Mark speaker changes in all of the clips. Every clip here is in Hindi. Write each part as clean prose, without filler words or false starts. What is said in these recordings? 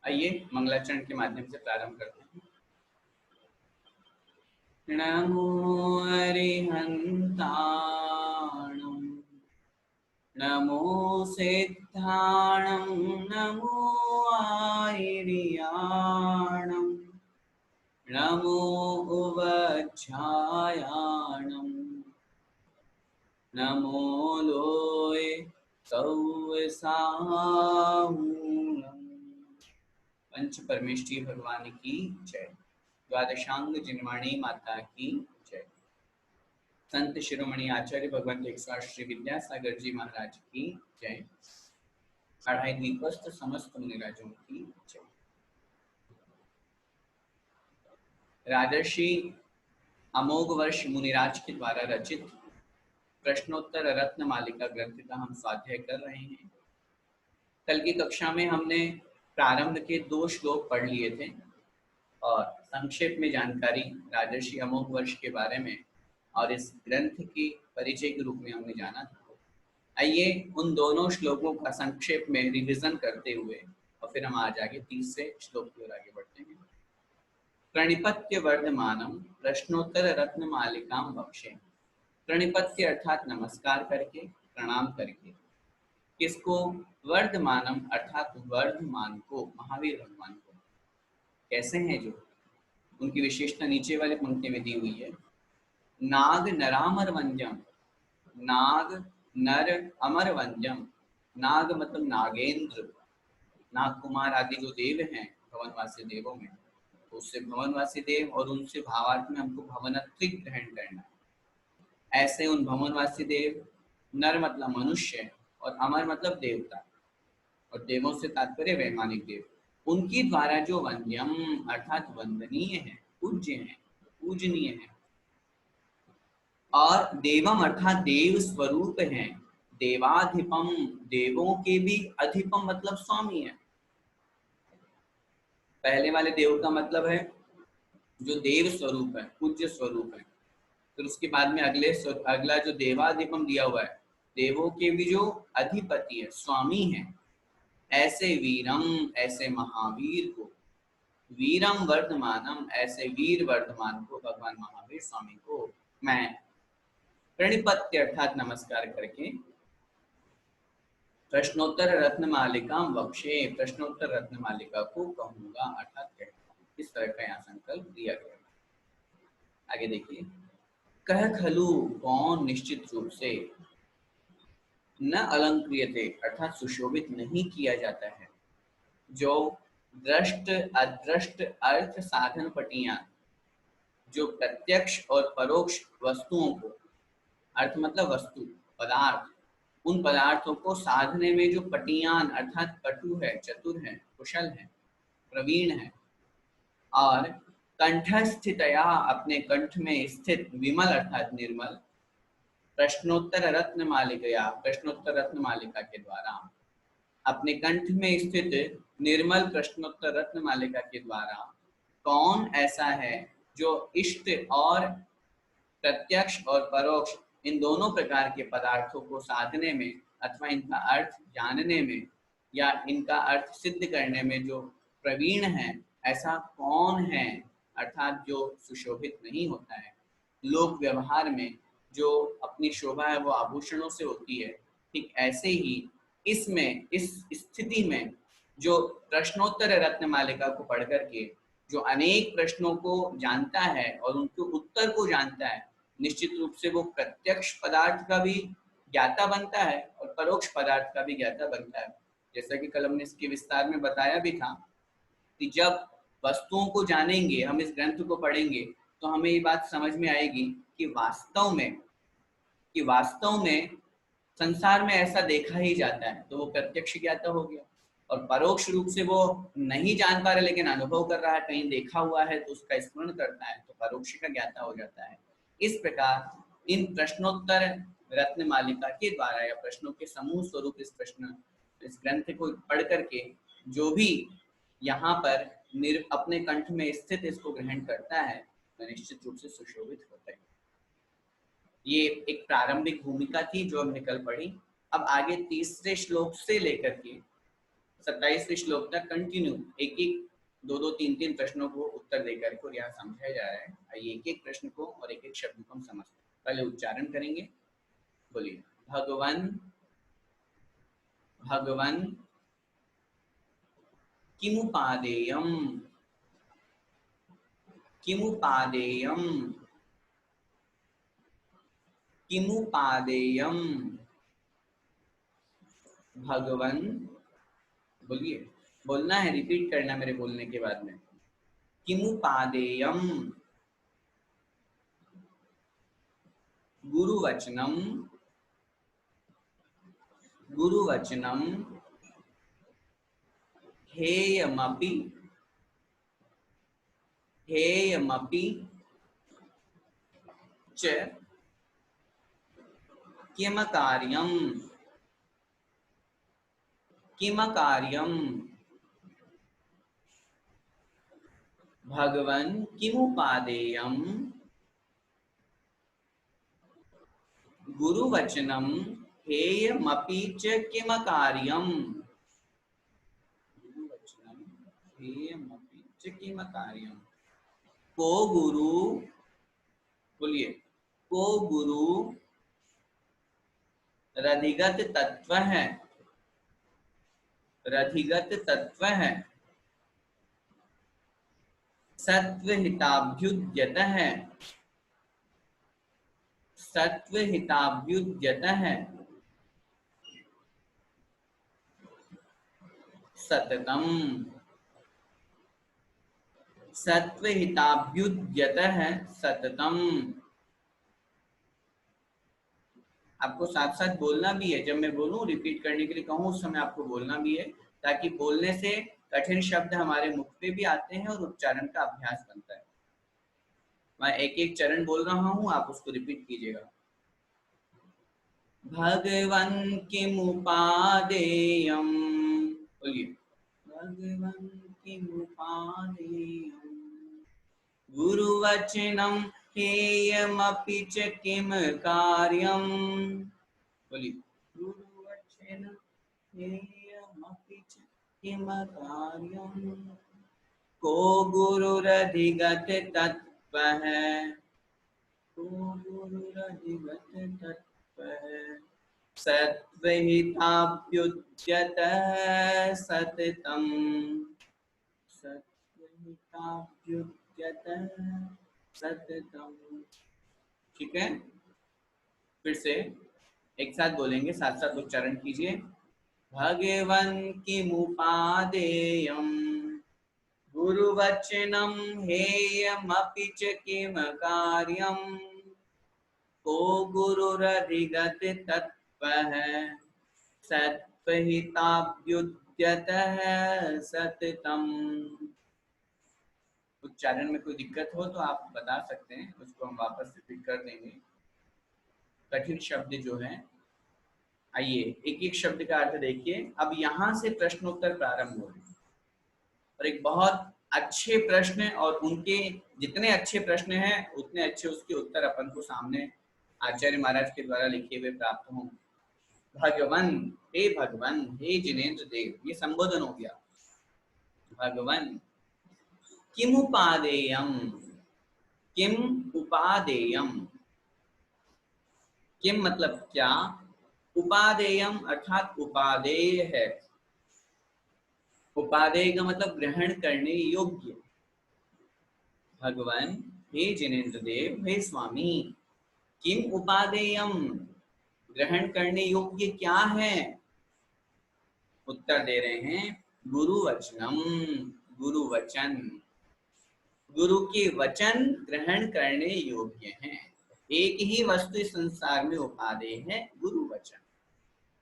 Speaker 1: आइए मंगलाचरण के माध्यम से प्रारंभ करते हैं। नमो अरिहन्ताणं नमो सिद्धाणं नमो आयर्याणं नमो उवध्यायाणं नमो लोय सौसाहूणम्। पंच परमेष्ठी भगवान की जय। द्वादशांग जिनवाणी माता की जय। संत शिरोमणि आचार्य भगवंत 108 श्री विद्यासागर जी महाराज की जय। अढ़ाई दीपस्थ समस्त मुनिराजों की जय। राजर्षि अमोघ वर्ष मुनिराज के द्वारा रचित प्रश्नोत्तर रत्न मालिका ग्रंथ का हम स्वाध्याय कर रहे हैं। कल की कक्षा में हमने प्रारंभ के 2 श्लोक पढ़ लिए थे और संक्षेप में जानकारी राजर्षि अमोघ वर्ष के बारे में और इस ग्रंथ की परिचय के रूप में हमने जाना था। आइए उन दोनों श्लोकों का संक्षेप में रिवीजन करते हुए और फिर हम आज आगे तीसरे श्लोक की ओर आगे बढ़ते हैं। प्रणिपत्य वर्धमानम प्रश्नोत्तर रत्न मालिकाम बख्शे। प्रणिपत्य अर्थात नमस्कार करके, प्रणाम करके। किसको? वर्धमानम अर्थात वर्धमान को, महावीर भगवान को। कैसे हैं जो? उनकी विशेषता नीचे वाले पंक्ति में दी हुई है। नाग नरामर वंद्यम, नाग नर अमर वंद्यम। नाग मतलब नागेंद्र, नाग कुमार आदि जो देव हैं भवनवासी देवों में, तो उससे भवनवासी देव और उनसे भावार्थ में हमको भवनत्रिक ग्रहण करना है। ऐसे उन भवनवासी देव, नर मतलब मनुष्य और अमर मतलब देवता, और देवों से तात्पर्य वैमानिक देव, उनकी द्वारा जो वंद्यम अर्थात वंदनीय है, पूज्य है, पूजनीय है। और देवम अर्थात देव स्वरूप हैं। देवाधिपम, देवों के भी अधिपम मतलब स्वामी है। पहले वाले देव का मतलब है जो देव स्वरूप है, पूज्य स्वरूप है। फिर उसके बाद में अगला जो देवाधिपम दिया हुआ है, देवों के भी जो अधिपति है, स्वामी है। ऐसे वीरम, ऐसे महावीर को, वीरम वर्धमानम, ऐसे वीर वर्धमान को, भगवान महावीर स्वामी को मैं प्रणिपत्य अर्थात नमस्कार करके प्रश्नोत्तर रत्न मालिका बख्शे, प्रश्नोत्तर रत्न मालिका को कहूंगा अर्थात कहता हूं। इस तरह का यहाँ संकल्प दिया गया। आगे देखिए। कह खलु कौन निश्चित रूप से, न अलंक्रियते अर्थात सुशोभित नहीं किया जाता है, जो दृष्ट अदृष्ट अर्थ साधन पटियां, जो प्रत्यक्ष और परोक्ष वस्तुओं को, अर्थ मतलब वस्तु, पदार्थ, उन पदार्थों को साधने में जो पटियान अर्थात पटु है, चतुर है, कुशल है, प्रवीण है, और कंठस्थितया अपने कंठ में स्थित, विमल अर्थात निर्मल, प्रश्नोत्तर रत्न मालिका, प्रश्नोत्तर रत्न मालिका के द्वारा, अपने कंठ में स्थित निर्मल प्रश्नोत्तर रत्न मालिका के द्वारा कौन ऐसा है जो इष्ट और प्रत्यक्ष और परोक्ष इन दोनों प्रकार के पदार्थों को साधने में अथवा इनका अर्थ जानने में या इनका अर्थ सिद्ध करने में जो प्रवीण है, ऐसा कौन है अर्थात जो सुशोभित नहीं होता है। लोक व्यवहार में जो अपनी शोभा है वो आभूषणों से होती है, ठीक ऐसे ही इसमें, इस स्थिति में जो प्रश्नोत्तर रत्न मालिका को पढ़ करके जो अनेक प्रश्नों को जानता है और उनके उत्तर को जानता है, निश्चित रूप से वो प्रत्यक्ष पदार्थ का भी ज्ञाता बनता है और परोक्ष पदार्थ का भी ज्ञाता बनता है। जैसा कि कल हमने इसके विस्तार में बताया भी था कि जब वस्तुओं को जानेंगे, हम इस ग्रंथ को पढ़ेंगे, तो हमें ये बात समझ में आएगी कि वास्तव में संसार में ऐसा देखा ही जाता है, तो वो प्रत्यक्ष ज्ञाता हो गया। और परोक्ष रूप से वो नहीं जान पा रहा लेकिन अनुभव कर रहा है, कहीं देखा हुआ है तो उसका स्मरण करता है, तो परोक्ष का ज्ञाता हो जाता है। इस प्रकार इन प्रश्नोत्तर रत्न मालिका के द्वारा या प्रश्नों के समूह स्वरूप इस ग्रंथ को पढ़ करके जो भी यहाँ पर अपने कंठ में स्थित इसको ग्रहण करता है, वह निश्चित रूप से सुशोभित होता है। ये एक प्रारंभिक भूमिका थी जो हमने कल पढ़ी। अब आगे तीसरे श्लोक से लेकर के 27वें श्लोक तक कंटिन्यू एक एक दो दो तीन तीन प्रश्नों को उत्तर देकर के और यहाँ समझाया जा रहा है। आइए एक एक प्रश्न को और एक एक शब्द को हम समझते हैं। पहले उच्चारण करेंगे, बोलिए भगवन भगवन किमुपादेयम किमुपादेयम किमुपादेयम भगवन, बोलिए, बोलना है, रिपीट करना मेरे बोलने के बाद में। किमुपादेयम गुरुवचनम गुरुवचनम हेयमपि हेयमपि च किमकार्यम किमकार्यम भगवन् किमुपादेयम गुरुवचनम हेयमपि च किमकार्यम गुरुवचनम हेयमपि च किमकार्यम। को गुरु, बोलिए, को गुरु रधिगत तत्व है, रधिगत तत्व है, सत्वहिताभ्युद्यत है, सत्वहिताभ्युद्यत है, सततम सत्वहिताभ्युद्यत है, सततम। आपको साथ साथ बोलना भी है, जब मैं बोलूं रिपीट करने के लिए कहूं उस समय आपको बोलना भी है, ताकि बोलने से कठिन शब्द हमारे मुख पे भी आते हैं और उच्चारण का अभ्यास बनता है। मैं एक एक चरण बोल रहा हूं, आप उसको रिपीट कीजिएगा। भगवन् किमुपादेयम्, बोलिए, भगवन् किमुपादेयम् गुरुवचनं हेयमपि च किम कार्यम्, बोलिए, गुरुवचनं हेयमपि च किम कार्यम्। को गुरुरधिगत तत्व है, को गुरुरधिगत तत्व है, सत्वहिताभ्युद्यत सततम, सत्वहिताभ्युद्यत सततम। ठीक है, फिर से एक साथ बोलेंगे, साथ साथ उच्चारण कीजिए। भगवन् किमुपादेयम् गुरुवचनं हेयमपि च किम कार्यम्। को गुरुरधिगत तत्व है, सत्वहिताभ्युद्यत सततम। उच्चारण में कोई दिक्कत हो तो आप बता सकते हैं, उसको हम वापस रिपीट कर देंगे। कठिन शब्द जो है, आइए एक एक शब्द का अर्थ देखिए। अब यहाँ से प्रश्नोत्तर प्रारंभ हो रहे हैं और एक बहुत अच्छे प्रश्न, और उनके जितने अच्छे प्रश्न हैं उतने अच्छे उसके उत्तर अपन को सामने आचार्य महाराज के द्वारा लिखे हुए प्राप्त हों। भगवन, हे भगवन, हे जिनेन्द्र देव, ये संबोधन हो गया। भगवन किमुपादेयम, किम उपादेयम, किम मतलब क्या, उपादेयम अर्थात उपादेय है। उपादेय का मतलब ग्रहण करने योग्य। भगवान, हे जिनेन्द्र देव, हे स्वामी, किम उपादेयम, ग्रहण करने योग्य क्या है। उत्तर दे रहे हैं, गुरुवचनम, गुरुवचन, गुरु के वचन ग्रहण करने योग्य हैं। एक ही वस्तु इस संसार में उपादेय है, गुरुवचन।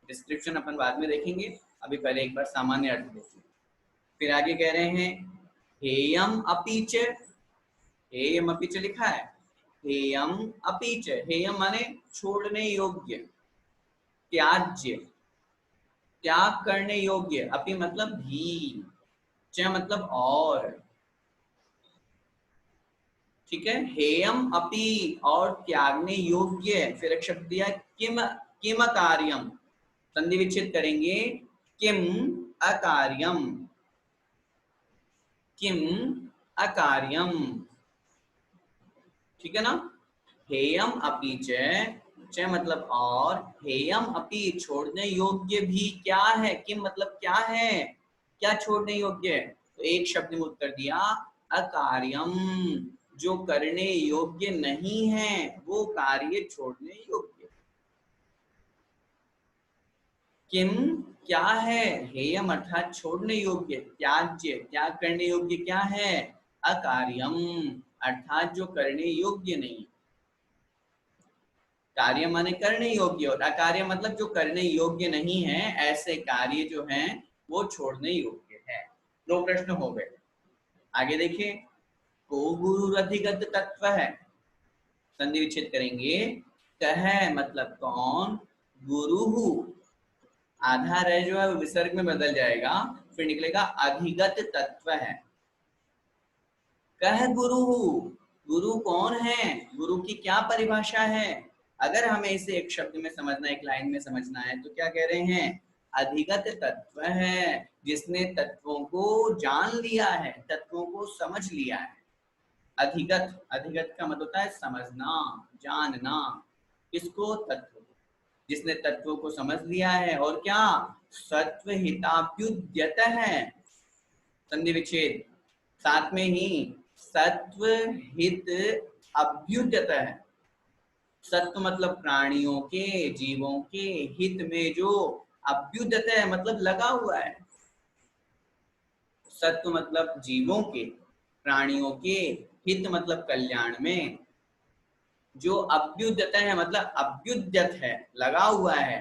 Speaker 1: डिस्क्रिप्शन अपन बाद में देखेंगे, अभी पहले एक बार सामान्य अर्थ देखिए। फिर आगे कह रहे हैं, हेयम अपीच, हेयम अपीच लिखा है, हेयम अपीच, हेयम माने छोड़ने योग्य, त्याज्य, त्याग करने योग्य, अपि मतलब भी, च मतलब और। ठीक है, हेयम अपि और त्यागने योग्य। फिर एक शब्द दिया किम, किम कार्यम, संधि विच्छेद करेंगे, किम अकार्यम, किम अकार्यम, ठीक है ना। हेयम अपि च, च मतलब और, हेयम अपि छोड़ने योग्य भी क्या है, किम मतलब क्या है, क्या छोड़ने योग्य है। तो एक शब्द में उत्तर दिया अकार्यम, जो करने योग्य नहीं है वो कार्य छोड़ने योग्य। किम क्या है, हेयम अर्थात छोड़ने योग्य, त्याज्य त्याग करने योग्य क्या है, अकार्यम अर्थात जो करने योग्य नहीं। कार्य माने करने योग्य और अकार्य मतलब जो करने योग्य नहीं है, ऐसे कार्य जो हैं वो छोड़ने योग्य है। दो प्रश्न हो गए। आगे देखिए, को गुरु अधिगत तत्व है, संधि विच्छेद करेंगे। कह मतलब कौन, गुरु आधा रह जो है विसर्ग में बदल जाएगा, फिर निकलेगा अधिगत तत्व है। कह गुरु, गुरु कौन है, गुरु की क्या परिभाषा है। अगर हमें इसे एक शब्द में समझना, एक लाइन में समझना है तो क्या कह रहे हैं, अधिगत तत्व है, जिसने तत्वों को जान लिया है, तत्वों को समझ लिया है। अधिगत, अधिगत का मतलब होता है समझना, जानना। किसको, तत्व, जिसने तत्वों को समझ लिया है और क्या, सत्व हिताभ्युद्यत है, संधि विच्छेद, साथ में ही सत्व हित अभ्युद्यत है। सत्व मतलब प्राणियों के, जीवों के हित में जो, अभ्युद्यत है मतलब लगा हुआ है। सत्व मतलब जीवों के, प्राणियों के, हित मतलब कल्याण में, जो अभ्युद्यत है मतलब अभ्युद्यत है, लगा हुआ है।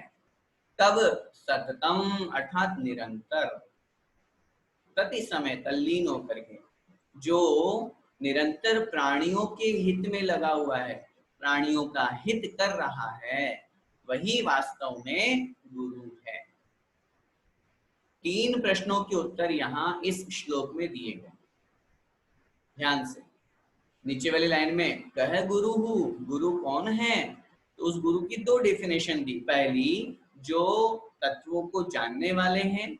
Speaker 1: तब सततम अर्थात निरंतर, प्रति समय तल्लीन होकर के, जो निरंतर प्राणियों के हित में लगा हुआ है, प्राणियों का हित कर रहा है, वही वास्तव में गुरु है। तीन प्रश्नों के उत्तर यहाँ इस श्लोक में दिए गए, ध्यान से। नीचे वाली लाइन में कह गुरु हूँ, गुरु कौन है, तो उस गुरु की दो डेफिनेशन दी। पहली, जो तत्वों को जानने वाले हैं,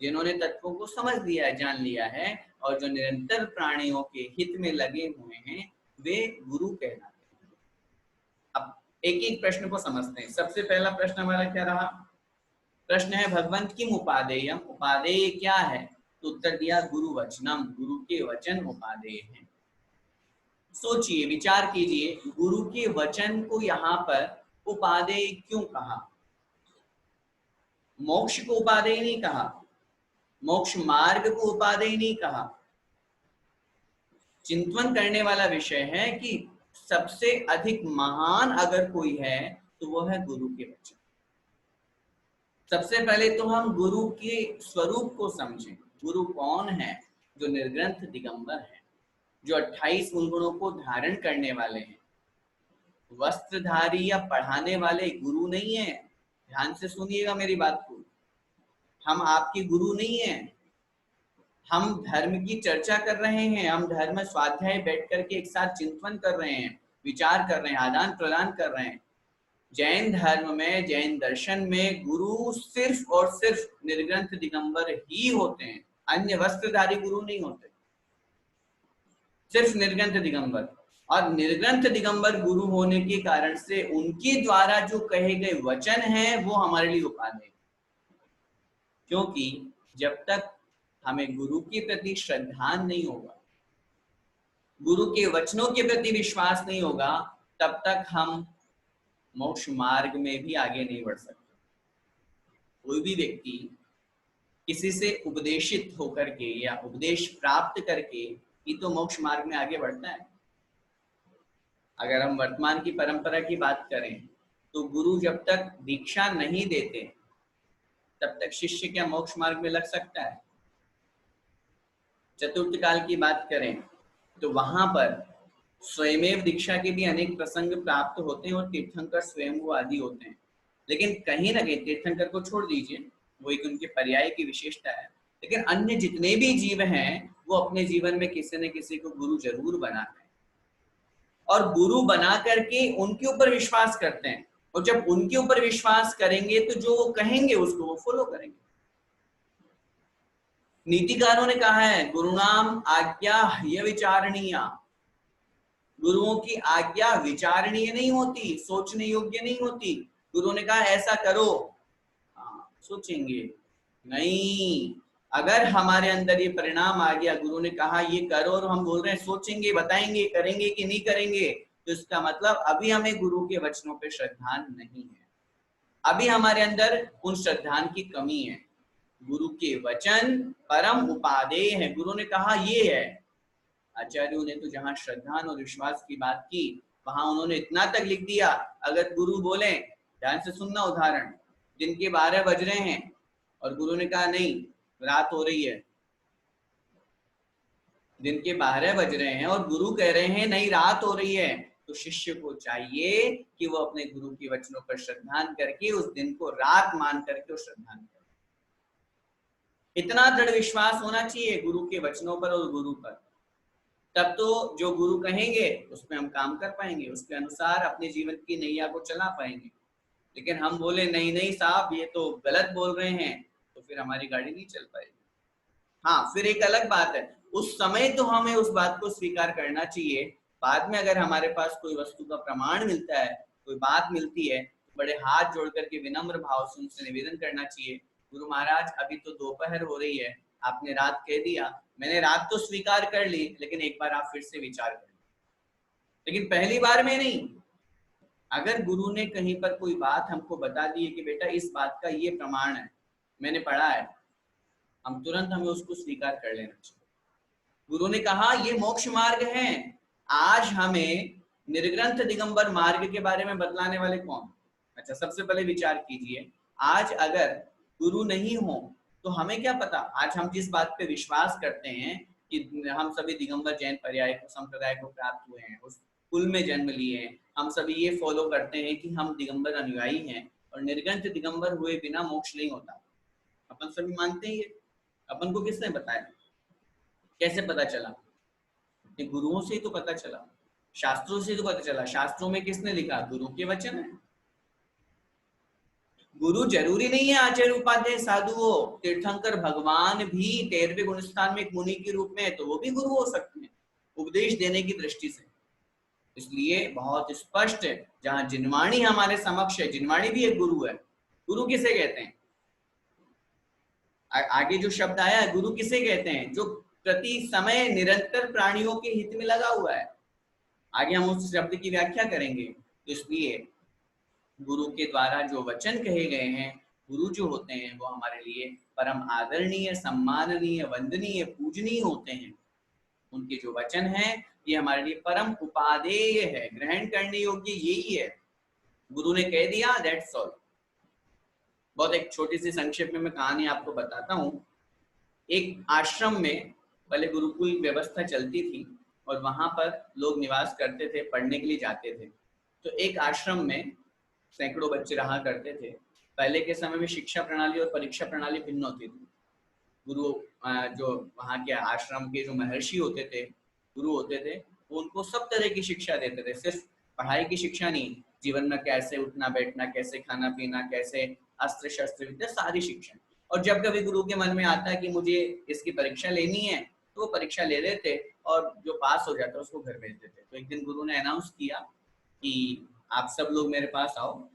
Speaker 1: जिन्होंने तत्वों को समझ लिया है, जान लिया है, और जो निरंतर प्राणियों के हित में लगे हुए हैं, वे गुरु कहलाते हैं। अब एक एक प्रश्न को समझते हैं। सबसे पहला प्रश्न हमारा क्या रहा, प्रश्न है भगवंत किम उपादेयम, उपादेय क्या है, तो उत्तर दिया गुरु वचनम, गुरु के वचन उपादेय हैं। सोचिए, विचार कीजिए, गुरु के वचन को यहाँ पर उपादेय क्यों कहा। मोक्ष को उपादेय नहीं कहा, मोक्ष मार्ग को उपादेय नहीं कहा। चिंतन करने वाला विषय है कि सबसे अधिक महान अगर कोई है तो वो है गुरु के वचन। सबसे पहले तो हम गुरु के स्वरूप को समझें। गुरु कौन है, जो निर्ग्रंथ दिगंबर है, जो 28 गुणों को धारण करने वाले हैं। वस्त्रधारी या पढ़ाने वाले गुरु नहीं है। ध्यान से सुनिएगा मेरी बात को, हम आपके गुरु नहीं है। हम धर्म की चर्चा कर रहे हैं, हम धर्म स्वाध्याय बैठ करके एक साथ चिंतन कर रहे हैं, विचार कर रहे हैं, आदान प्रदान कर रहे हैं। जैन धर्म में, जैन दर्शन में गुरु सिर्फ और सिर्फ निर्ग्रंथ दिगंबर ही होते हैं, अन्य वस्त्रधारी गुरु नहीं होते, सिर्फ निर्ग्रंथ दिगंबर। और निर्ग्रंथ दिगंबर गुरु होने के कारण से उनके द्वारा जो कहे गए वचन हैं वो हमारे लिए उपादेय, क्योंकि जब तक हमें गुरु के प्रति श्रद्धा नहीं होगा, गुरु के वचनों के प्रति विश्वास नहीं होगा, तब तक हम मोक्ष मार्ग में भी आगे नहीं बढ़ सकते। कोई भी व्यक्ति किसी से उपदेशित होकर के या उपदेश प्राप्त करके ही तो मोक्ष मार्ग में आगे बढ़ता है। अगर हम वर्तमान की परंपरा की बात करें तो गुरु जब तक दीक्षा नहीं देते तब तक शिष्य क्या मोक्ष मार्ग में लग सकता है। चतुर्थ काल की बात करें तो वहां पर स्वयमेव दीक्षा के भी अनेक प्रसंग प्राप्त होते हैं और तीर्थंकर स्वयं वो आदि होते हैं। लेकिन कहीं ना कहीं तीर्थंकर को छोड़ दीजिए, वो एक उनके पर्याय की विशेषता है, लेकिन अन्य जितने भी जीव हैं वो अपने जीवन में किसी न किसी को गुरु जरूर बनाते हैं और गुरु बना करके उनके ऊपर विश्वास करते हैं। और जब उनके ऊपर विश्वास करेंगे तो जो वो कहेंगे उसको वो फॉलो करेंगे। नीतिकारों ने कहा है गुरुनाम आज्ञा ह्य विचारणीय, गुरुओं की आज्ञा विचारणीय नहीं होती, सोचने योग्य नहीं होती। गुरु ने कहा ऐसा करो, हाँ सोचेंगे नहीं। अगर हमारे अंदर ये परिणाम आ गया, गुरु ने कहा ये करो और हम बोल रहे हैं सोचेंगे, बताएंगे, करेंगे कि नहीं करेंगे, तो इसका मतलब अभी हमें गुरु के वचनों पे श्रद्धा नहीं है, अभी हमारे अंदर उन श्रद्धा की कमी है। गुरु के वचन परम उपादेय है, गुरु ने कहा ये है। आचार्यों ने तो जहां श्रद्धा और विश्वास की बात की, वहां उन्होंने इतना तक लिख दिया, अगर गुरु बोले, ध्यान से सुनना उदाहरण, दिन के 12 बज रहे हैं और गुरु ने कहा नहीं रात हो रही है, दिन के 12 बज रहे हैं और गुरु कह रहे हैं नहीं रात हो रही है, तो शिष्य को चाहिए कि वो अपने गुरु के वचनों पर श्रद्धा करके उस दिन को रात मान करके वो श्रद्धा करे। इतना दृढ़ विश्वास होना चाहिए गुरु के वचनों पर और गुरु पर, तब तो जो गुरु कहेंगे उसमें हम काम कर पाएंगे, उसके अनुसार अपने जीवन की नैया को चला पाएंगे। लेकिन हम बोले नहीं नहीं साहब ये तो गलत बोल रहे हैं, तो फिर हमारी गाड़ी नहीं चल पाएगी। हाँ फिर एक अलग बात है, उस समय तो हमें उस बात को स्वीकार करना चाहिए, बाद में अगर हमारे पास कोई वस्तु का प्रमाण मिलता है, कोई बात मिलती है, तो बड़े हाथ जोड़ करके विनम्र भाव से उनसे निवेदन करना चाहिए, गुरु महाराज अभी तो दोपहर हो रही है, आपने रात कह दिया, मैंने रात तो स्वीकार कर ली, लेकिन एक बार आप फिर से विचार करें। लेकिन पहली बार में नहीं, अगर गुरु ने कहीं पर कोई बात हमको बता दी है कि बेटा इस बात का ये प्रमाण है, मैंने पढ़ा है, हम तुरंत हमें उसको स्वीकार कर लेना चाहिए। गुरु ने कहा ये मोक्ष मार्ग है, आज हमें निर्ग्रंथ दिगंबर मार्ग के बारे में बतलाने वाले कौन? अच्छा सबसे पहले विचार कीजिए, आज अगर गुरु नहीं हो तो हमें क्या पता, आज हम जिस बात पे विश्वास करते हैं कि हम सभी दिगंबर जैन पर्याय को संप्रदाय को प्राप्त हुए हैं, उस कुल में जन्म लिए हैं, हम सभी ये फॉलो करते हैं कि हम दिगंबर अनुयायी हैं और निर्ग्रंथ दिगंबर हुए बिना मोक्ष नहीं होता, अपन सभी मानते हैं। अपन को किसने बताया, कैसे पता चला? ये गुरुओं से ही तो पता चला, शास्त्रों से तो पता चला। शास्त्रों में किसने लिखा? गुरु के वचन है। गुरु जरूरी नहीं है आचार्य उपाध्याय साधु हो, तीर्थंकर भगवान भी 13वें गुण स्थान में एक मुनि के रूप में है, तो वो भी गुरु हो सकते हैं उपदेश देने की दृष्टि से। इसलिए बहुत स्पष्ट है, जहां जिनवाणी हमारे समक्ष है, जिनवाणी भी एक गुरु है। गुरु किसे कहते हैं? आगे जो शब्द आया है गुरु किसे कहते हैं? जो प्रति समय निरंतर प्राणियों के हित में लगा हुआ है। आगे हम उस शब्द की व्याख्या करेंगे। तो इसलिए गुरु के द्वारा जो वचन कहे गए हैं, गुरु जो होते हैं वो हमारे लिए परम आदरणीय, सम्माननीय, वंदनीय, पूजनीय होते हैं। उनके जो वचन हैं ये हमारे लिए परम उपादेय है, ग्रहण करने योग्य यही है। गुरु ने कह दिया, दैट्स ऑल। बहुत एक छोटी सी संक्षेप में मैं कहानी आपको बताता हूँ। एक आश्रम में पहले गुरुकुल व्यवस्था चलती थी और वहां पर लोग निवास करते थे, पढ़ने के लिए जाते थे। तो एक आश्रम में सैकड़ों बच्चे रहा करते थे। पहले के समय में शिक्षा प्रणाली और परीक्षा प्रणाली भिन्न होती थी। गुरु जो वहाँ के आश्रम के जो महर्षि होते थे, गुरु होते थे, वो उनको सब तरह की शिक्षा देते थे, सिर्फ पढ़ाई की शिक्षा नहीं, जीवन में कैसे उठना बैठना, कैसे खाना पीना, कैसे अस्त्र शस्त्र विद्या, सारी शिक्षा। और जब कभी गुरु के मन में आता है कि मुझे इसकी परीक्षा लेनी है, तो वो परीक्षा ले लेते और जो पास हो जाता उसको घर भेज देते। तो एक दिन गुरु ने अनाउंस किया कि आप सब लोग मेरे पास आओ।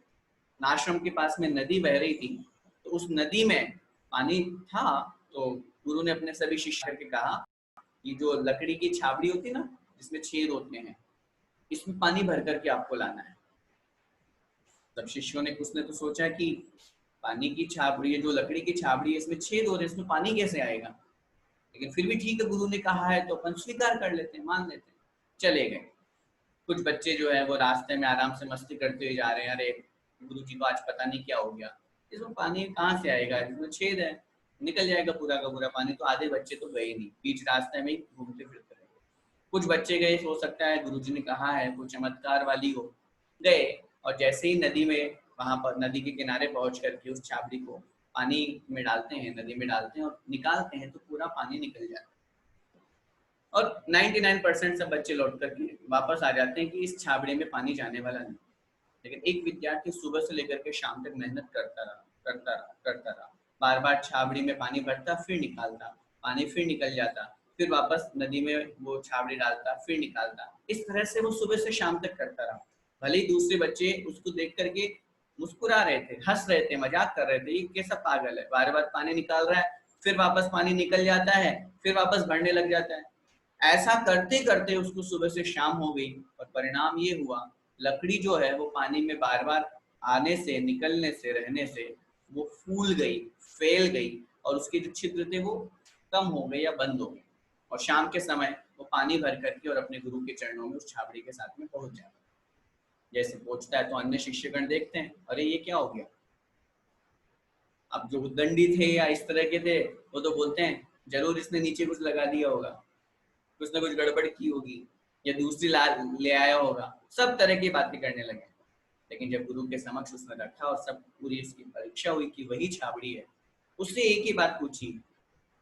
Speaker 1: आश्रम के पास में नदी बह रही थी, तो उस नदी में पानी था। तो गुरु ने अपने सभी शिष्य के कहा कि जो लकड़ी की छाबड़ी होती है ना, जिसमें छेद होते हैं, इसमें पानी भर करके आपको लाना है। सब शिष्यों ने कुछ ने तो सोचा कि पानी की छाबड़ी है, जो लकड़ी की छाबड़ी है, इसमें छेद हो रहे हैं, इसमें पानी कैसे आएगा? लेकिन फिर भी ठीक है, गुरु ने कहा है तो अपन स्वीकार कर लेते हैं, मान लेते हैं। चले गए। कुछ बच्चे जो है वो रास्ते में आराम से मस्ती करते हुए जा रहे हैं, अरे गुरु जी को आज पता नहीं क्या हो गया, इसमें पानी कहाँ से आएगा, इसमें छेद है, निकल जाएगा पूरा का पूरा पानी। तो आधे बच्चे तो गए नहीं, बीच रास्ते में ही घूमते फिरते रहे। कुछ बच्चे गए, हो सकता है गुरु जी ने कहा है कुछ चमत्कार वाली हो, गए और जैसे ही नदी में, वहां पर नदी के किनारे पहुंच करके उस छाबड़ी को पानी में डालते हैं, नदी में डालते हैं और निकालते हैं, तो पूरा पानी निकल जाता है। और 99% सब बच्चे लौट करके वापस आ जाते हैं कि इस छाबड़े में पानी जाने वाला नहीं। लेकिन एक विद्यार्थी सुबह से लेकर के शाम तक मेहनत करता रहा, बार बार छाबड़ी में पानी भरता, फिर निकालता, पानी फिर निकल जाता, फिर वापस नदी में वो छाबड़ी डालता, फिर निकालता। इस तरह से वो सुबह से शाम तक करता रहा। भले ही दूसरे बच्चे उसको देख करके मुस्कुरा रहे थे, हंस रहे थे, मजाक कर रहे थे, ये कैसा पागल है, बार बार पानी निकाल रहा है, फिर वापस पानी निकल जाता है, फिर वापस बढ़ने लग जाता है। ऐसा करते करते उसको सुबह से शाम हो गई, और परिणाम ये हुआ, लकड़ी जो है वो पानी में बार बार आने से, निकलने से, रहने से वो फूल गई, फैल गई, और उसके जो छिद्र थे वो कम हो गए या बंद हो गए। और शाम के समय वो पानी भर करके और अपने गुरु के चरणों में उस छाबड़ी के साथ में पहुंच जाता। जैसे पहुंचता है तो अन्य शिष्यगण देखते हैं, अरे ये क्या हो गया। अब जो उद्दंडी थे या इस तरह के थे, वो तो बोलते हैं जरूर इसने नीचे कुछ लगा दिया होगा, कुछ ना कुछ गड़बड़ की होगी, या दूसरी लाल ले आया होगा, सब तरह की बातें करने लगे। लेकिन जब गुरु के समक्ष उसने रखा और सब पूरी इसकी परीक्षा हुई कि वही छाबड़ी है, उसने एक ही बात पूछी।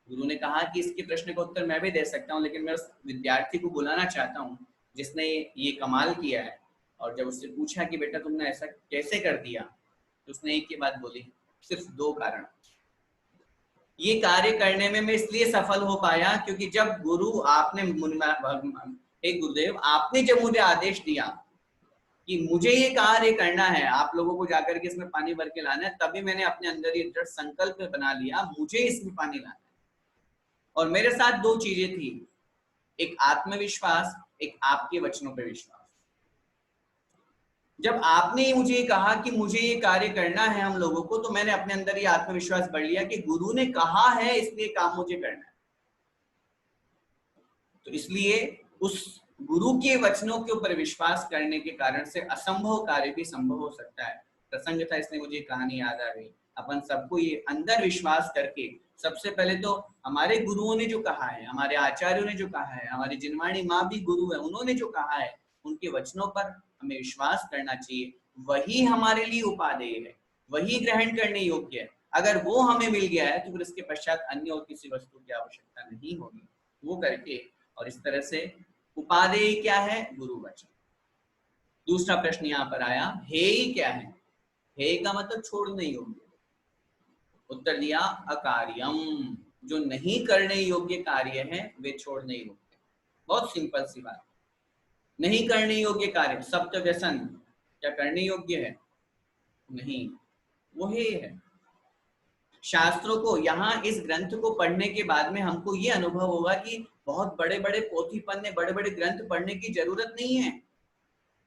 Speaker 1: गुरु ने कहा कि इसके प्रश्न का उत्तर मैं भी दे सकता हूँ, लेकिन मैं उस विद्यार्थी को बुलाना चाहता हूँ जिसने ये कमाल किया है। और जब उससे पूछा कि बेटा तुमने ऐसा कैसे कर दिया, तो उसने एक ही बात बोली, सिर्फ 2 कारण। ये कार्य करने में मैं इसलिए सफल हो पाया क्योंकि जब गुरु आपने एक गुरुदेव आपने जब मुझे आदेश दिया कि मुझे ये कार्य करना है, आप लोगों को जाकर के इसमें पानी भर के लाना है, तभी मैंने अपने अंदर ये दृढ़ संकल्प बना लिया मुझे इसमें पानी लाना है। और मेरे साथ 2 चीजें थी, एक आत्मविश्वास, एक आपके वचनों पर विश्वास। जब आपने मुझे कहा कि मुझे ये कार्य करना है हम लोगों को, तो मैंने अपने अंदर ये आत्मविश्वास बढ़ लिया कि गुरु ने कहा है इसलिए काम मुझे करना है। तो इसलिए उस गुरु के वचनों के ऊपर विश्वास करने के कारण से असंभव कार्य भी संभव हो सकता है। प्रसंग था इसलिए मुझे कहानी याद आ गई। अपन सबको ये अंदर विश्वास करके, सबसे पहले तो हमारे गुरुओं ने जो कहा है, हमारे आचार्यों ने जो कहा है, हमारी जिनवाणी माँ भी गुरु है, उन्होंने जो कहा है, उनके वचनों पर हमें विश्वास करना चाहिए। वही हमारे लिए उपादेय है, वही ग्रहण करने योग्य है। अगर वो हमें मिल गया है तो फिर इसके पश्चात अन्य और किसी वस्तु की आवश्यकता नहीं होगी। वो करके, और इस तरह से उपादेय क्या है, गुरु वचन। दूसरा प्रश्न यहाँ पर आया, हेय क्या है। हेय का मतलब छोड़ने योग्य। उत्तर दिया अकार्यम, जो नहीं करने योग्य कार्य है वे छोड़ने योग्य। बहुत सिंपल सी बात। नहीं करने योग्य कार्य, सप्त व्यसन क्या करने योग्य है? नहीं, वो हेय है। शास्त्रों को, यहाँ इस ग्रंथ को पढ़ने के बाद में हमको ये अनुभव होगा कि बहुत बड़े बड़े पोथी पन्ने, बड़े बड़े ग्रंथ पढ़ने की जरूरत नहीं है।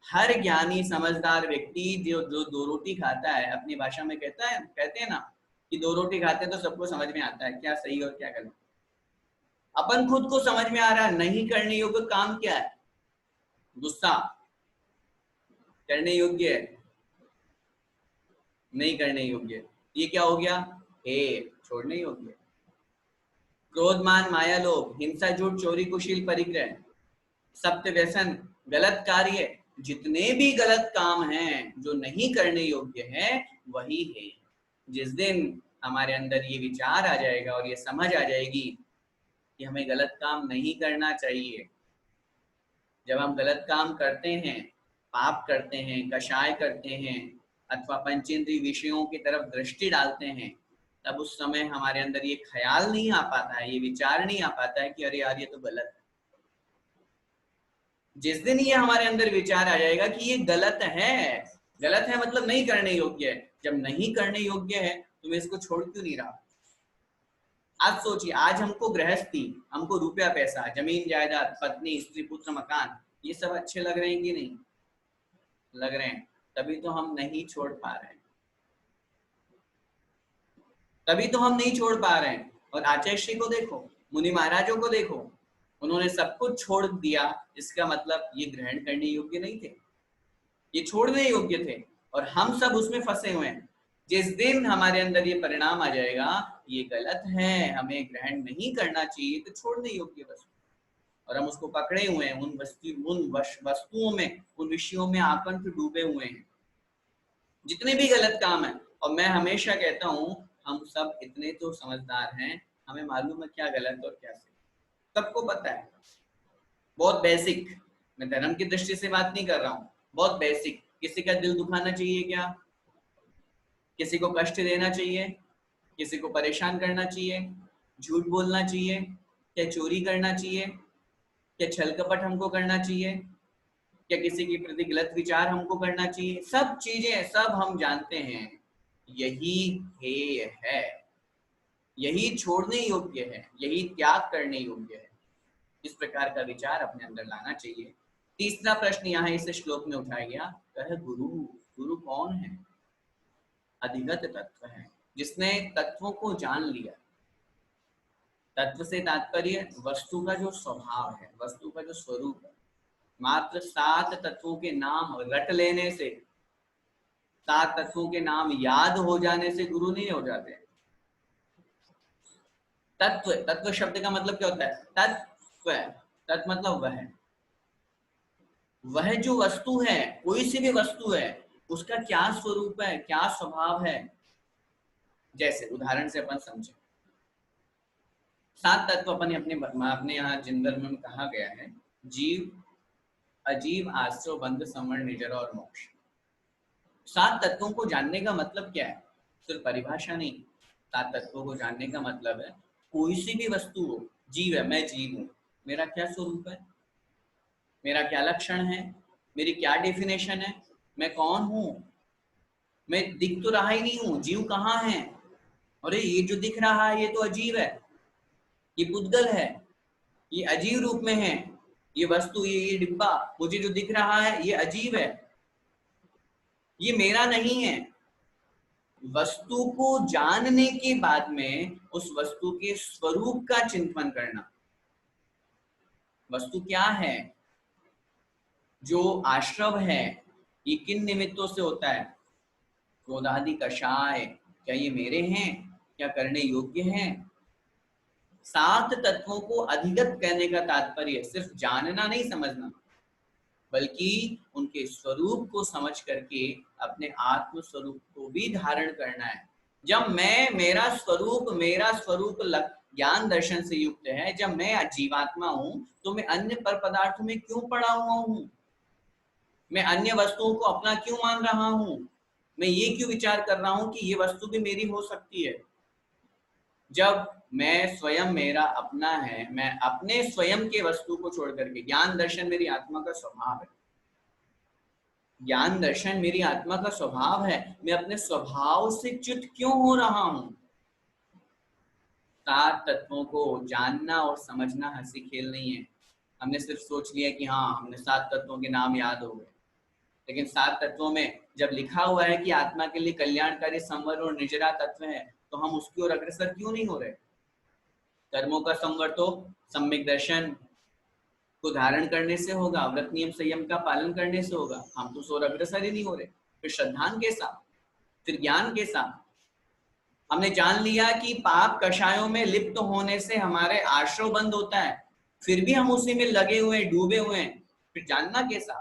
Speaker 1: हर ज्ञानी समझदार व्यक्ति जो 2 रोटी खाता है, अपनी भाषा में कहते हैं ना कि 2 रोटी खाते हैं तो सबको समझ में आता है क्या सही और क्या गलत। अपन खुद को समझ में आ रहा है नहीं करने योग्य काम क्या है। गुस्सा करने योग्य है, नहीं करने योग्य। ये क्या हो गया? छोड़ने योग्य। क्रोध मान माया लोभ, हिंसा झूठ चोरी कुशील परिग्रह, सप्त व्यसन, गलत कार्य, जितने भी गलत काम हैं जो नहीं करने योग्य है वही है। जिस दिन हमारे अंदर ये विचार आ जाएगा और ये समझ आ जाएगी कि हमें गलत काम नहीं करना चाहिए, जब हम गलत काम करते हैं, पाप करते हैं, कषाय करते हैं, अथवा पंचेंद्रिय विषयों की तरफ दृष्टि डालते हैं, तब उस समय हमारे अंदर ये ख्याल नहीं आ पाता है, ये विचार नहीं आ पाता है कि अरे यार ये तो गलत है। जिस दिन ये हमारे अंदर विचार आ जाएगा कि ये गलत है मतलब नहीं करने योग्य है, जब नहीं करने योग्य है तो मैं इसको छोड़ क्यों नहीं रहा। आज सोचिए, आज हमको गृहस्थी, हमको रुपया पैसा, जमीन जायदाद, पत्नी स्त्री पुत्र मकान, ये सब अच्छे लग रहे हैं कि नहीं लग रहे हैं, तभी तो हम नहीं छोड़ पा रहे हैं, तभी तो हम नहीं छोड़ पा रहे हैं। और आचार्य श्री को देखो, मुनि महाराजों को देखो, उन्होंने सब कुछ छोड़ दिया, इसका मतलब ये ग्रहण करने योग्य नहीं थे, ये छोड़ने योग्य थे, और हम सब उसमें फंसे हुए हैं। जिस दिन हमारे अंदर ये परिणाम आ जाएगा ये गलत है, हमें ग्रहण नहीं करना चाहिए, तो छोड़ने योग्य वस्तु, और हम उसको पकड़े हुए हैं, उन वस्तुओं में, उन विषयों में आकंठ डूबे हुए हैं, जितने भी गलत काम है। और मैं हमेशा कहता हूँ हम सब इतने तो समझदार हैं, हमें मालूम है क्या गलत और क्या सही, सबको पता है। बहुत बेसिक, मैं धर्म की दृष्टि से बात नहीं कर रहा हूँ, बहुत बेसिक। किसी का दिल दुखाना चाहिए क्या? किसी को कष्ट देना चाहिए? किसी को परेशान करना चाहिए? झूठ बोलना चाहिए? क्या चोरी करना चाहिए? क्या छल कपट हमको करना चाहिए? क्या किसी के प्रति गलत विचार हमको करना चाहिए? सब चीजें सब हम जानते हैं, यही हेय है, यही छोड़ने योग्य है, यही त्याग करने योग्य है। इस प्रकार का विचार अपने अंदर लाना चाहिए। तीसरा प्रश्न यहाँ इस श्लोक में उठाया गया, कह गुरु। गुरु कौन है? अधिगत तत्व है, जिसने तत्वों को जान लिया। तत्व से तात्पर्य वस्तु का जो स्वभाव है, वस्तु का जो स्वरूप है। मात्र 7 तत्वों के नाम रट लेने से, 7 तत्वों के नाम याद हो जाने से गुरु नहीं हो जाते। तत्व, तत्व शब्द का मतलब क्या होता है? तत्व, तत्व मतलब वह जो वस्तु है, कोई सी भी वस्तु है, उसका क्या स्वरूप है, क्या स्वभाव है। जैसे उदाहरण से अपन समझे, 7 तत्व अपने यहाँ जिन धर्म में कहा गया है, जीव, अजीव, आश्रव, बंध, समण, निजर और मोक्ष। 7 तत्वों को जानने का मतलब क्या है? सिर्फ परिभाषा नहीं। 7 तत्वों को जानने का मतलब है कोई सी भी वस्तु हो, जीव है, मैं जीव हूं, मेरा क्या स्वरूप है, मेरा क्या लक्षण है, मेरी क्या डेफिनेशन है, मैं कौन हूं। मैं दिख तो रहा ही नहीं हूं, जीव कहाँ है? अरे ये जो दिख रहा है ये तो अजीव है, ये पुद्गल है, ये अजीव रूप में है। ये वस्तु, ये डिब्बा मुझे जो दिख रहा है ये अजीब है, ये मेरा नहीं है। वस्तु को जानने के बाद में उस वस्तु के स्वरूप का चिंतन करना। वस्तु क्या है? जो आश्रव है ये किन निमित्तों से होता है? क्रोधादि कषाय, क्या ये मेरे हैं? क्या करने योग्य हैं? 7 तत्वों को अधिगत करने का तात्पर्य सिर्फ जानना नहीं, समझना, बल्कि उनके स्वरूप को समझ करके अपने आत्म स्वरूप को भी धारण करना है। जब मेरा स्वरूप ज्ञान दर्शन से युक्त है, जब मैं जीवात्मा हूं, तो मैं अन्य पर पदार्थों में क्यों पड़ा हुआ हूं? मैं अन्य वस्तुओं को अपना क्यों मान रहा हूं? मैं ये क्यों विचार कर रहा हूं कि ये वस्तु भी मेरी हो सकती है? जब मैं स्वयं मेरा अपना है, मैं अपने स्वयं के वस्तु को छोड़ करके, ज्ञान दर्शन मेरी आत्मा का स्वभाव है, ज्ञान दर्शन मेरी आत्मा का स्वभाव है, मैं अपने स्वभाव से च्युत क्यों हो रहा हूं? 7 तत्वों को जानना और समझना हंसी खेल नहीं है। हमने सिर्फ सोच लिया कि हाँ, हमने 7 तत्वों के नाम याद हो गए, लेकिन 7 तत्वों में जब लिखा हुआ है कि आत्मा के लिए कल्याणकारी संवर और निजरा तत्व है, तो हम उसकी ओर अग्रसर क्यों नहीं हो रहे? कर्मों का संवर तो सम्यक दर्शन को धारण करने से होगा, व्रत नियम संयम का पालन करने से होगा। हम तो सोर अग्रसर ही नहीं हो रहे। फिर श्रद्धान के साथ, फिर ज्ञान के साथ हमने जान लिया कि पाप कषायों में लिप्त होने से हमारे आश्रव बंद होता है, फिर भी हम उसी में लगे हुए, डूबे हुए हैं। फिर जानना कैसा,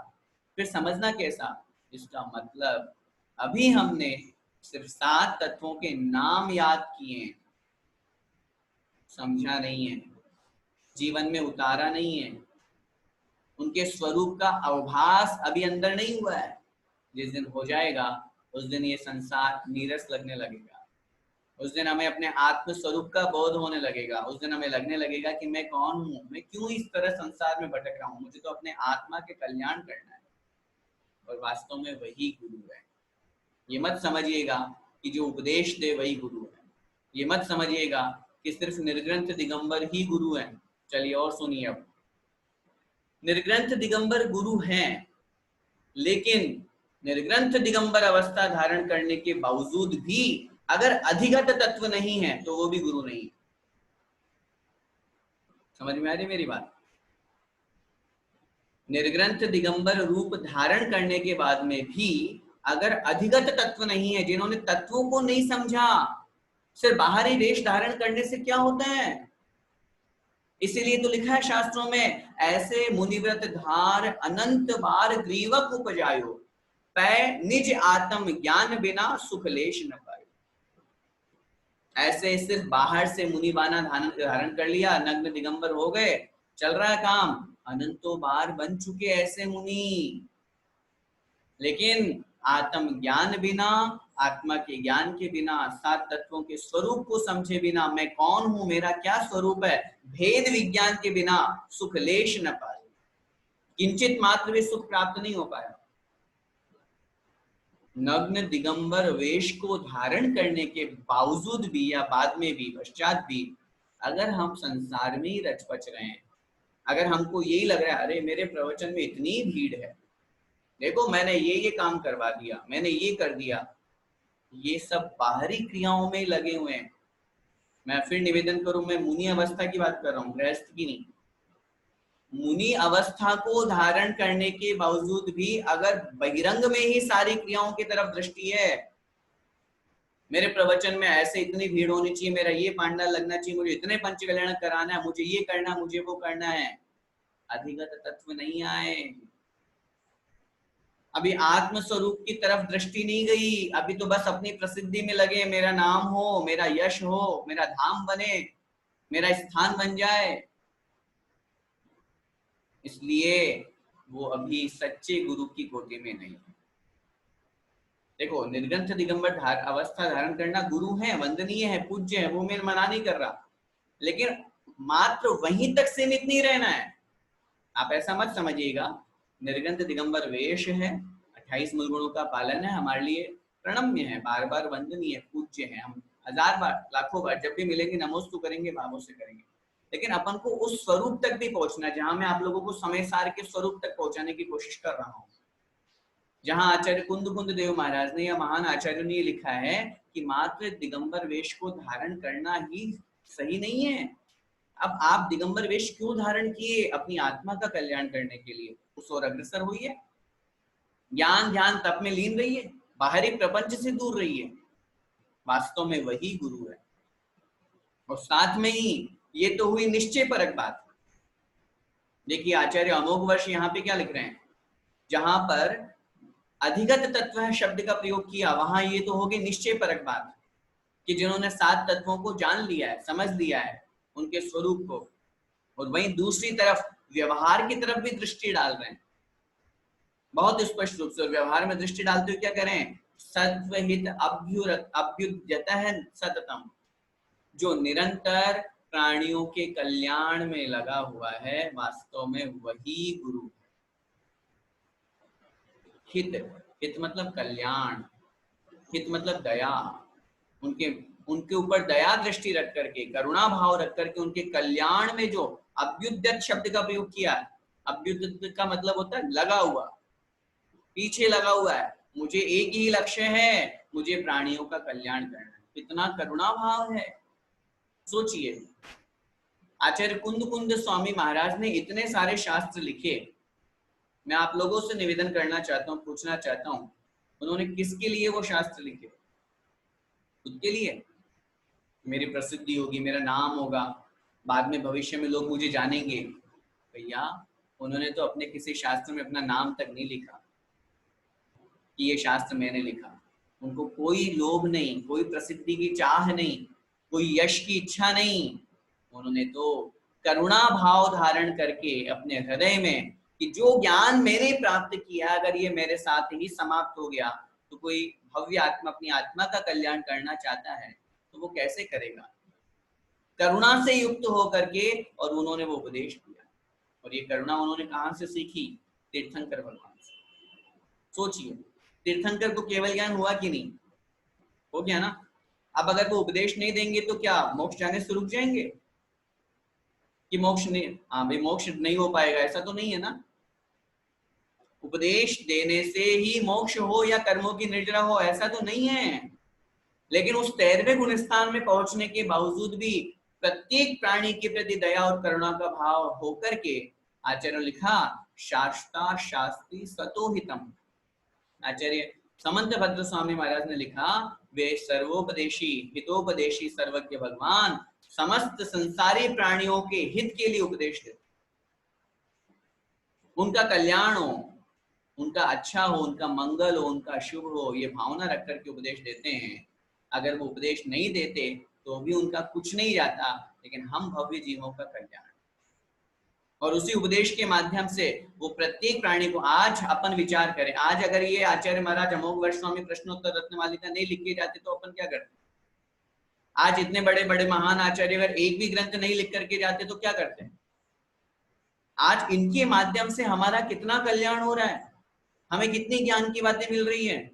Speaker 1: फिर समझना कैसा? इसका मतलब अभी हमने सिर्फ 7 तत्वों के नाम याद किए, समझा नहीं है, जीवन में उतारा नहीं है, उनके स्वरूप का अवभास अभी अंदर नहीं हुआ है। जिस दिन हो जाएगा उस दिन ये संसार नीरस लगने लगेगा, उस दिन हमें अपने आत्म स्वरूप का बोध होने लगेगा, उस दिन हमें लगने लगेगा कि मैं कौन हूँ, मैं क्यों इस तरह संसार में भटक रहा हूँ, मुझे तो अपने आत्मा के कल्याण करना है। और वास्तव में वही गुरु है। ये मत समझिएगा कि जो उपदेश दे वही गुरु है, ये मत समझिएगा कि सिर्फ निर्ग्रंथ दिगंबर ही गुरु है। चलिए और सुनिए, अब निर्ग्रंथ दिगंबर गुरु हैं, लेकिन निर्ग्रंथ दिगंबर अवस्था धारण करने के बावजूद भी अगर अधिगत तत्व नहीं है तो वो भी गुरु नहीं। समझ में आ रही मेरी बात? निर्ग्रंथ दिगंबर रूप धारण करने के बाद में भी अगर अधिगत तत्व नहीं है, जिन्होंने तत्वों को नहीं समझा, सिर्फ बाहरी वेश धारण करने से क्या होता है? इसीलिए तो लिखा है शास्त्रों में, ऐसे मुनिव्रत धार अनंत बार ग्रीवक उपजायो, पै निज आत्म ज्ञान बिना सुख लेश न पायो। ऐसे सिर्फ बाहर से मुनि बाना धारण कर लिया, नग्न दिगंबर हो गए, चल रहा है काम, अनंतों बार बन चुके ऐसे मुनि, लेकिन आत्म ज्ञान बिना आत्मा के ज्ञान के बिना, सात तत्वों के स्वरूप को समझे बिना, मैं कौन हूं, मेरा क्या स्वरूप है, भेद विज्ञान के बिना सुख लेश न पाए, किंचित मात्र भी सुख प्राप्त नहीं हो पाया। नग्न दिगंबर वेश को धारण करने के बावजूद भी या बाद में भी, पश्चात भी, अगर हम संसार में ही रच पच रहे हैं, अगर हमको यही लग रहा है अरे मेरे प्रवचन में इतनी भीड़ है, देखो मैंने ये काम करवा दिया, मैंने ये कर दिया, ये सब बाहरी क्रियाओं में लगे हुए हैं। मैं फिर निवेदन करूं, मैं मुनि अवस्था की बात कर रहा हूं, गृहस्थ की नहीं। मुनि अवस्था को धारण करने के बावजूद भी अगर बहिरंग में ही सारी क्रियाओं की तरफ दृष्टि है, मेरे प्रवचन में ऐसे इतनी भीड़ होनी चाहिए, मेरा ये पांडा लगना चाहिए, मुझे इतने पंचकल्याण कराना है, मुझे ये करना, मुझे वो करना है, अधिगत तत्व नहीं आए, अभी आत्म स्वरूप की तरफ दृष्टि नहीं गई, अभी तो बस अपनी प्रसिद्धि में लगे, मेरा नाम हो, मेरा यश हो, मेरा धाम बने, मेरा स्थान बन जाए, इसलिए वो अभी सच्चे गुरु की कोटि में नहीं है। देखो निर्ग्रंथ दिगंबर अवस्था धारण करना गुरु है, वंदनीय है, पूज्य है, वो मैं मना नहीं कर रहा, लेकिन मात्र वहीं तक सीमित नहीं रहना है। आप ऐसा मत समझिएगा निर्ग्रंथ दिगंबर वेश है, 28 मूल गुणों का पालन है, हमारे लिए प्रणम्य है, बार बार वंदनीय है, पूज्य है, हम हजार बार लाखों बार जब भी मिलेंगे नमोस्तु करेंगे, भावों से करेंगे, लेकिन अपन को उस स्वरूप तक भी पहुंचना है जहां मैं आप लोगों को समय सार के स्वरूप तक पहुंचाने की कोशिश कर रहा हूं, जहां आचार्य कुंद देव महाराज ने या महान आचार्यों ने लिखा है कि मात्र दिगंबर वेश को धारण करना ही सही नहीं है। अब आप दिगंबर वेश क्यों धारण किए? अपनी आत्मा का कल्याण करने के लिए, उस ओर अग्रसर होइए, ज्ञान ध्यान तप में लीन रहिए, बाहरी प्रपंच से दूर रहिए, वास्तव में वही गुरु है। और साथ में ही ये तो हुई निश्चय परक बात। देखिए आचार्य अमोघ वर्ष यहाँ पे क्या लिख रहे हैं, जहां पर अधिगत तत्व शब्द का प्रयोग किया, वहां ये तो हो गई निश्चय परक बात कि जिन्होंने सात तत्वों को जान लिया है, समझ लिया है उनके स्वरूप को, और वहीं दूसरी तरफ व्यवहार की तरफ भी दृष्टि डाल रहे हैं बहुत स्पष्ट रूप से। व्यवहार में दृष्टि डालते हुए क्या करें, सत्वहित अभ्युद्यत है सततम, जो निरंतर प्राणियों के कल्याण में लगा हुआ है, वास्तव में वही गुरु है। हित, हित मतलब कल्याण, हित मतलब दया, उनके ऊपर दया दृष्टि रख करके, करुणा भाव रख करके, उनके कल्याण में जो अभ्युद्यत शब्द का प्रयोग किया है, अभ्युद्यत का मतलब होता है लगा हुआ, पीछे लगा हुआ है, मुझे एक ही लक्ष्य है, मुझे प्राणियों का कल्याण करना है, कितना करुणा भाव है। सोचिए आचार्य कुंद स्वामी महाराज ने इतने सारे शास्त्र लिखे, मैं आप लोगों से निवेदन करना चाहता हूँ, पूछना चाहता हूँ, उन्होंने किसके लिए वो शास्त्र लिखे? खुद के लिए, मेरी प्रसिद्धि होगी, मेरा नाम होगा, बाद में भविष्य में लोग मुझे जानेंगे? भैया उन्होंने तो अपने किसी शास्त्र में अपना नाम तक नहीं लिखा कि ये शास्त्र मैंने लिखा, उनको कोई लोभ नहीं, कोई प्रसिद्धि की चाह नहीं, कोई यश की इच्छा नहीं, उन्होंने तो करुणा भाव धारण करके अपने हृदय में कि जो ज्ञान मैंने प्राप्त किया अगर ये मेरे साथ ही समाप्त हो गया, तो कोई भव्य आत्मा अपनी आत्मा का कल्याण करना चाहता है तो वो कैसे करेगा? करुणा से युक्त होकर के, और उन्होंने वो उपदेश दिया, और ये करुणा उन्होंने कहां से सीखी? तीर्थंकर भगवान से। सोचिए तीर्थंकर को केवल ज्ञान हुआ कि नहीं? हो गया ना। अब अगर वो उपदेश नहीं देंगे तो क्या मोक्ष जाने से रुक जाएंगे कि मोक्ष नहीं, हाँ भाई मोक्ष नहीं हो पाएगा, ऐसा तो नहीं है ना। उपदेश देने से ही मोक्ष हो या कर्मों की निर्जरा हो, ऐसा तो नहीं है। लेकिन उस 13वें गुणस्थान में पहुंचने के बावजूद भी प्रत्येक प्राणी के प्रति दया और करुणा का भाव होकर के आचार्य ने लिखा शास्ता शास्त्री सतोहितम। आचार्य समंत भद्र स्वामी महाराज ने लिखा वे सर्वोपदेशी हितोपदेशी सर्वज्ञ भगवान समस्त संसारी प्राणियों के हित के लिए उपदेश देते, उनका कल्याण हो, उनका अच्छा हो, उनका मंगल हो, उनका शुभ हो, ये भावना रख करके उपदेश देते हैं। अगर वो उपदेश नहीं देते तो भी उनका कुछ नहीं जाता, लेकिन हम भव्य जीवों का कल्याण। और उसी उपदेश के माध्यम से वो प्रत्येक प्राणी को, आज अपन विचार करें, आज अगर ये आचार्य महाराज अमोघवर्ष स्वामी प्रश्नोत्तर रत्नमालिका नहीं लिख के जाते तो अपन क्या करते? आज इतने बड़े बड़े महान आचार्य अगर एक भी ग्रंथ नहीं लिख करके जाते तो क्या करते? आज इनके माध्यम से हमारा कितना कल्याण हो रहा है, हमें कितनी ज्ञान की बातें मिल रही हैं,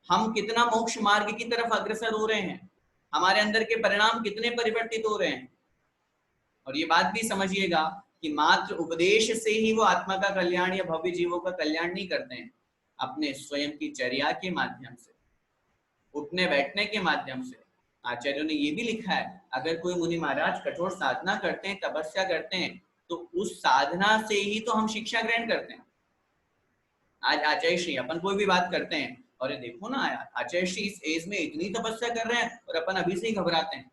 Speaker 1: हम कितना मोक्ष मार्ग की तरफ अग्रसर हो रहे हैं, हमारे अंदर के परिणाम कितने परिवर्तित हो रहे हैं। और ये बात भी समझिएगा कि मात्र उपदेश से ही वो आत्मा का कल्याण या भव्य जीवों का कल्याण नहीं करते हैं, अपने स्वयं की चर्या के माध्यम से, उठने बैठने के माध्यम से। आचार्यों ने ये भी लिखा है, अगर कोई मुनि महाराज कठोर साधना करते हैं, तपस्या करते हैं, तो उस साधना से ही तो हम शिक्षा ग्रहण करते हैं। आज आचार्य श्री, अपन कोई भी बात करते हैं और ये देखो ना आचार्य श्री इस एज में इतनी तपस्या कर रहे हैं और अपन अभी से ही घबराते हैं।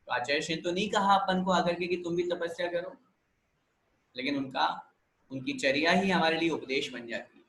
Speaker 1: तो आचार्य श्री तो नहीं कहा अपन को आकर के कि तुम भी तपस्या करो, लेकिन उनकी चर्या ही हमारे लिए उपदेश बन जाती है।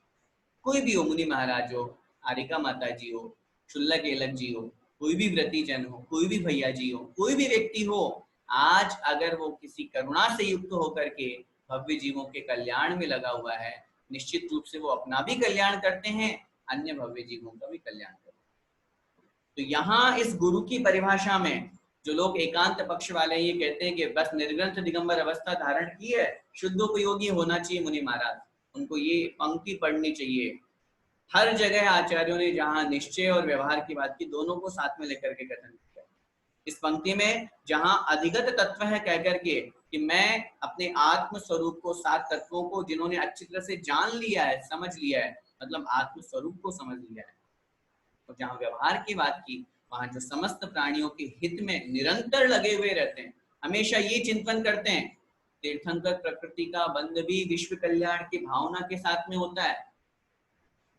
Speaker 1: कोई भी हो, मुनि महाराज हो, आरिका माता जी हो, शुल्लक एलक जी हो, कोई भी व्रती जन हो, कोई भी भैया जी हो, कोई भी व्यक्ति हो, आज अगर वो किसी करुणा से युक्त होकर के भव्य जीवों के कल्याण में लगा हुआ है, निश्चित रूप से वो अपना भी कल्याण करते हैं, अन्य भव्य जीवों का भी कल्याण करते हैं। तो यहाँ इस गुरु की परिभाषा में जो लोग एकांत पक्ष वाले ये कहते हैं कि बस निर्ग्रंथ दिगंबर अवस्था धारण की है, शुद्धोपयोगी होना चाहिए मुनि महाराज, उनको ये पंक्ति पढ़नी चाहिए। हर जगह आचार्यों ने जहां निश्चय और व्यवहार की बात की, दोनों को साथ में लेकर के कथन किया। इस पंक्ति में जहां अधिगत तत्व है कह करके कि मैं अपने आत्म स्वरूप को, 7 तत्वों को जिन्होंने अच्छी तरह से जान लिया है, समझ लिया है, मतलब आत्म स्वरूप को समझ लिया है। और जहां व्यवहार की बात की, वहां जो समस्त प्राणियों के हित में निरंतर लगे हुए रहते हैं, हमेशा ये चिंतन करते हैं, तीर्थंकर प्रकृति का बंध भी विश्व कल्याण की भावना के साथ में होता है।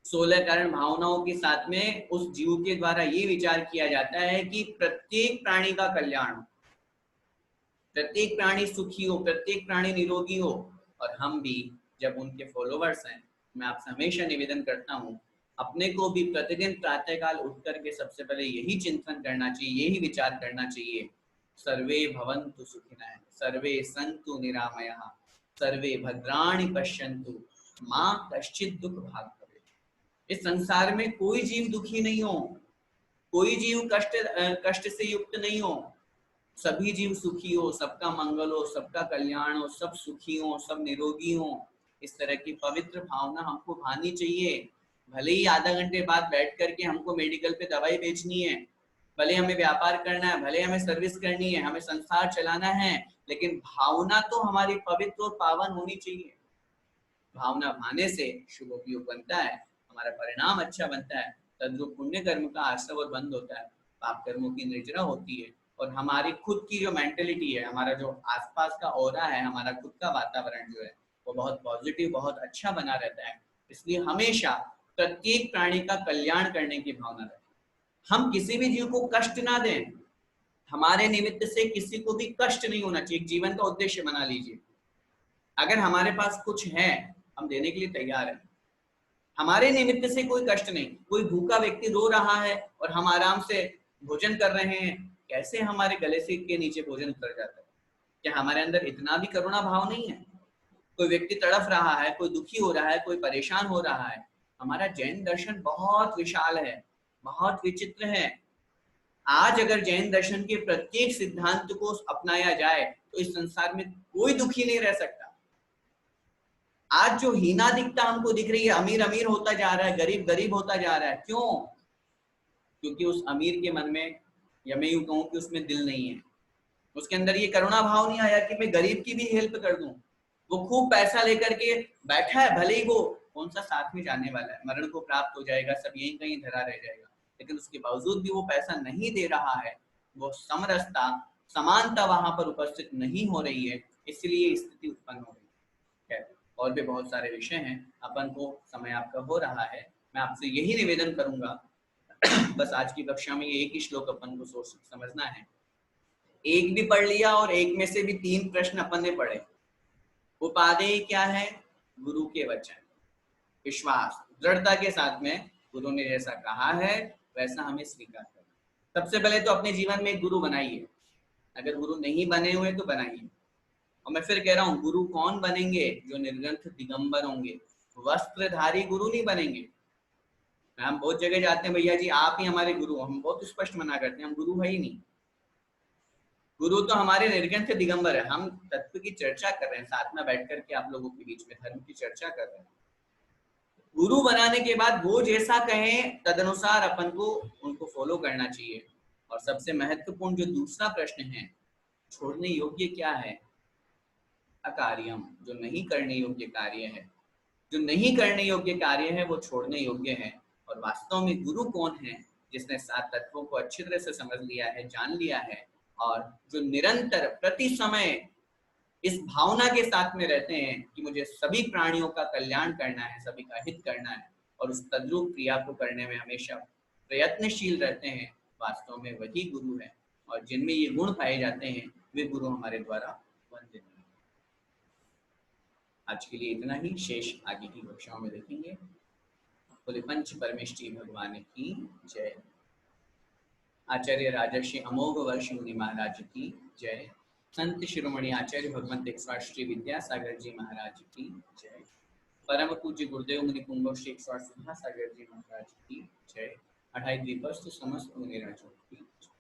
Speaker 1: 16 कारण भावनाओं के साथ में उस जीव के द्वारा ये विचार किया जाता है कि प्रत्येक प्राणी का कल्याण हो, प्रत्येक प्राणी सुखी हो, प्रत्येक प्राणी निरोगी हो। और हम भी जब उनके फॉलोवर्स हैं, मैं आपसे हमेशा निवेदन करता हूँ, अपने को भी प्रतिदिन प्रातःकाल उठ करके सबसे पहले यही चिंतन करना चाहिए, यही विचार करना चाहिए, सर्वे भवन्तु सुखिनः, सर्वे सन्तु निरामयाः, सर्वे भद्राणि पश्यन्तु मां कश्चित् दुःख भाग् भवेत्। इस संसार में कोई जीव दुखी नहीं हो, कोई जीव कष्ट से युक्त नहीं हो, सभी जीव सुखी हो, सबका मंगल हो, सबका कल्याण हो, सब सुखी हो, सब निरोगी हो। इस तरह की पवित्र भावना हमको भानी चाहिए। भले ही आधा घंटे बाद बैठ करके हमको मेडिकल पे दवाई बेचनी है, भले हमें व्यापार करना है, भले हमें सर्विस करनी है, हमें संसार चलाना है, लेकिन भावना तो हमारी पवित्र और पावन होनी चाहिए। भावना भाने से शुभ उपयोग बनता है, हमारा परिणाम अच्छा बनता है, तद्रूप पुण्य कर्म का आश्रव और बंद होता है, पाप कर्मों की निर्जरा होती है, और हमारी खुद की जो मेंटेलिटी है, हमारा जो आसपास का ऑरा है, हमारा खुद का वातावरण जो है वो बहुत पॉजिटिव, बहुत अच्छा बना रहता है। इसलिए हमेशा प्रत्येक प्राणी का कल्याण करने की भावना रखें। हम किसी भी जीव को कष्ट ना दें, हमारे निमित्त से किसी को भी कष्ट नहीं होना चाहिए। जीवन का उद्देश्य बना लीजिए, अगर हमारे पास कुछ है हम देने के लिए तैयार हैं, हमारे निमित्त से कोई कष्ट नहीं। कोई भूखा व्यक्ति रो रहा है और हम आराम से भोजन कर रहे हैं, कैसे हमारे गले से के नीचे भोजन उतर जाता है? क्या हमारे अंदर इतना भी करुणा भाव नहीं है? कोई व्यक्ति तड़फ रहा है, कोई दुखी हो रहा है, कोई परेशान हो रहा है। हमारा जैन दर्शन बहुत विशाल है, बहुत विचित्र है। आज अगर जैन दर्शन के प्रत्येक सिद्धांत को अपनाया जाए तो इस संसार में कोई दुखी नहीं रह सकता। आज जो हीनादिकता हमको दिख रही है, अमीर अमीर होता जा रहा है, गरीब गरीब होता जा रहा है, क्यों? क्योंकि उस अमीर के मन में, या मैं यूं कहूं कि उसमें दिल नहीं है, उसके अंदर ये करुणा भाव नहीं आया कि मैं गरीब की भी हेल्प कर दूं। वो खूब पैसा लेकर के बैठा है, भले ही वो कौन सा साथ में जाने वाला है, मरण को प्राप्त हो जाएगा, सब यहीं कहीं धरा रह जाएगा, लेकिन उसके बावजूद भी वो पैसा नहीं दे रहा है, वो समरसता, समानता वहां पर उपस्थित नहीं हो रही है, इसलिए स्थिति उत्पन्न हो रही है। और भी बहुत सारे विषय हैं, अपन को समय आपका हो रहा है, मैं आपसे यही निवेदन करूंगा बस आज की कक्षा में ये एक ही श्लोक अपन को सोच समझना है। एक भी पढ़ लिया और एक में से भी 3 प्रश्न अपन ने पढ़े। उपादेय क्या है? गुरु के वचन, विश्वास, दृढ़ता के साथ में गुरु ने जैसा कहा है वैसा हमें स्वीकार करना। सबसे पहले तो अपने जीवन में एक गुरु बनाइए, अगर गुरु नहीं बने हुए तो बनाइए। और मैं फिर कह रहा हूँ, गुरु कौन बनेंगे? जो निर्ग्रंथ दिगंबर होंगे, वस्त्रधारी गुरु नहीं बनेंगे। हम बहुत जगह जाते हैं, भैया जी आप ही हमारे गुरु, हम बहुत स्पष्ट मना करते हैं, हम गुरु है ही नहीं। गुरु तो हमारे निर्ग्रंथ दिगंबर है। हम तत्व की चर्चा कर रहे हैं, साथ में बैठ करके आप लोगों के बीच में धर्म की चर्चा कर रहे हैं। गुरु बनाने के बाद वो जैसा कहें तदनुसार अपन को उनको फॉलो करना चाहिए। और सबसे महत्वपूर्ण जो दूसरा प्रश्न है, छोड़ने योग्य क्या है? अकार्यम, जो नहीं करने योग्य कार्य है। जो नहीं करने योग्य कार्य है वो छोड़ने योग्य है। और वास्तव में गुरु कौन है? जिसने सात तत्वों को अच्छी तरह से समझ लिया है, जान लिया है, और जो निरंतर प्रति समय इस भावना के साथ में रहते हैं कि मुझे सभी प्राणियों का कल्याण करना है, सभी का हित करना है, और उस तद्रूप क्रिया को करने में हमेशा प्रयत्नशील रहते हैं, वास्तव में वही गुरु है। और जिनमें ये गुण पाए जाते हैं वे गुरु हमारे द्वारा वंदित हैं। आज के लिए इतना ही, शेष आगे की कक्षाओं में देखेंगे। बोले पंच परमेष्ठी भगवान की जय। आचार्य राजर्षि अमोघ वर्ष मुनि महाराज की जय। संत शिरोमणि आचार्य भगवंत 108 श्री विद्यासागर जी महाराज की जय। परम पूज्य गुरुदेव मुनि पुंगव श्री 108 सुधा सागर जी महाराज की जय। 28 द्वीपस्थ समस्त मुनि राजों की जय।